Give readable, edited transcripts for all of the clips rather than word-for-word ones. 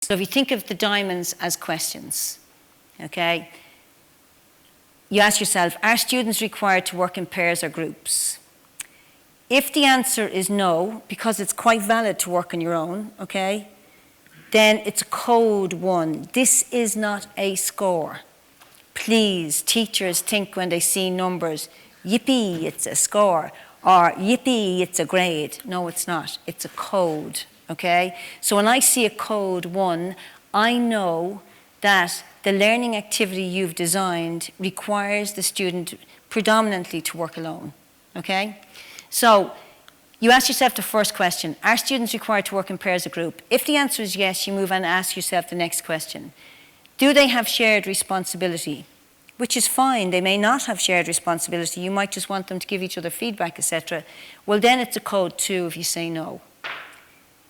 So if you think of the diamonds as questions, okay, you ask yourself, are students required to work in pairs or groups? If the answer is no, because it's quite valid to work on your own, okay, then it's a code 1. This is not a score. Please, teachers think when they see numbers, yippee, it's a score, or yippee, it's a grade. No, it's not. It's a code, okay? So when I see a code 1, I know that the learning activity you've designed requires the student predominantly to work alone, okay? So you ask yourself the first question, are students required to work in pairs or group? If the answer is yes, you move on and ask yourself the next question. Do they have shared responsibility? Which is fine, they may not have shared responsibility, you might just want them to give each other feedback, etc. Well, then it's a code 2 if you say no.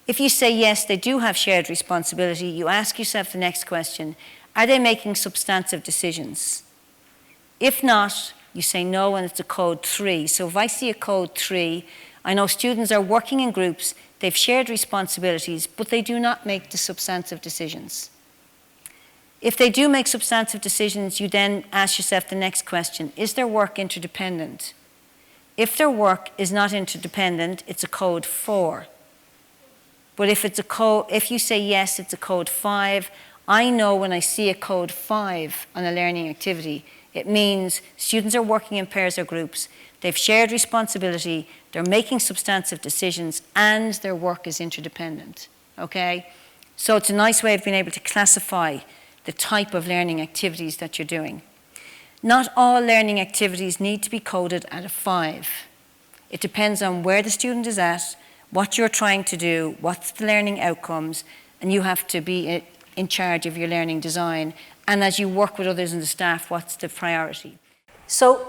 If you say yes, they do have shared responsibility, you ask yourself the next question, are they making substantive decisions? If not, you say no and it's a code 3. So if I see a code 3, I know students are working in groups, they've shared responsibilities, but they do not make the substantive decisions. If they do make substantive decisions, you then ask yourself the next question, is their work interdependent? If their work is not interdependent, it's a code 4. But if you say yes, it's a code 5. I know when I see a code 5 on a learning activity, it means students are working in pairs or groups, they've shared responsibility, they're making substantive decisions, and their work is interdependent, okay? So it's a nice way of being able to classify the type of learning activities that you're doing. Not all learning activities need to be coded at a 5. It depends on where the student is at, what you're trying to do, what's the learning outcomes, and you have to be in charge of your learning design. And as you work with others in the staff, what's the priority? So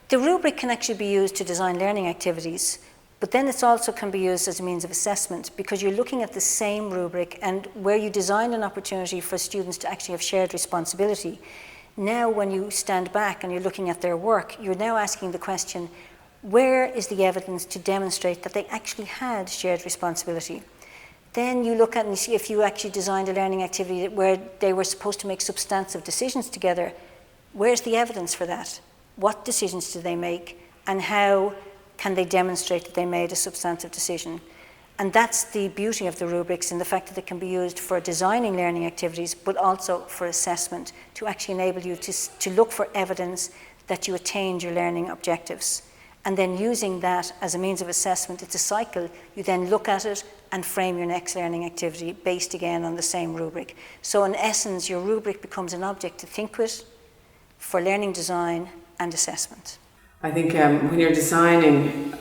the rubric can actually be used to design learning activities, but then it also can be used as a means of assessment because you're looking at the same rubric and where you design an opportunity for students to actually have shared responsibility. Now when you stand back and you're looking at their work, you're now asking the question, where is the evidence to demonstrate that they actually had shared responsibility? Then you look at and see if you actually designed a learning activity where they were supposed to make substantive decisions together. Where's the evidence for that? What decisions did they make? And how can they demonstrate that they made a substantive decision? And that's the beauty of the rubrics in the fact that it can be used for designing learning activities, but also for assessment to actually enable you to look for evidence that you attained your learning objectives. And then using that as a means of assessment, it's a cycle. You then look at it and frame your next learning activity based again on the same rubric. So in essence, your rubric becomes an object to think with for learning design and assessment. I think when you're designing,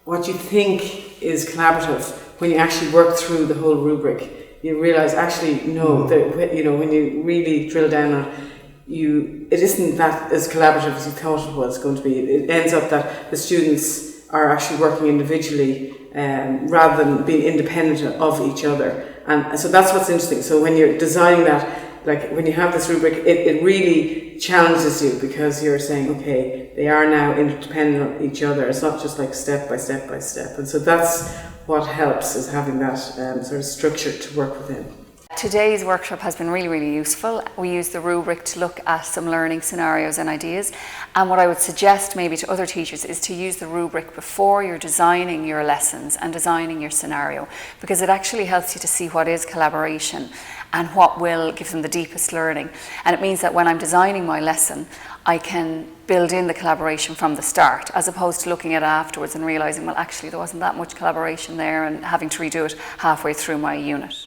what you think is collaborative, when you actually work through the whole rubric, you realise actually no, that, you know, when you really drill down on it, it isn't that as collaborative as you thought it was going to be. It ends up that the students are actually working individually rather than being independent of each other. And so that's what's interesting. So when you're designing that, like when you have this rubric, it really challenges you because you're saying, okay, they are now interdependent of each other. It's not just like step by step by step. And so that's what helps, is having that sort of structure to work within. Today's workshop has been really, really useful. We used the rubric to look at some learning scenarios and ideas. And what I would suggest maybe to other teachers is to use the rubric before you're designing your lessons and designing your scenario, because it actually helps you to see what is collaboration and what will give them the deepest learning. And it means that when I'm designing my lesson, I can build in the collaboration from the start, as opposed to looking at it afterwards and realising, well, actually there wasn't that much collaboration there and having to redo it halfway through my unit.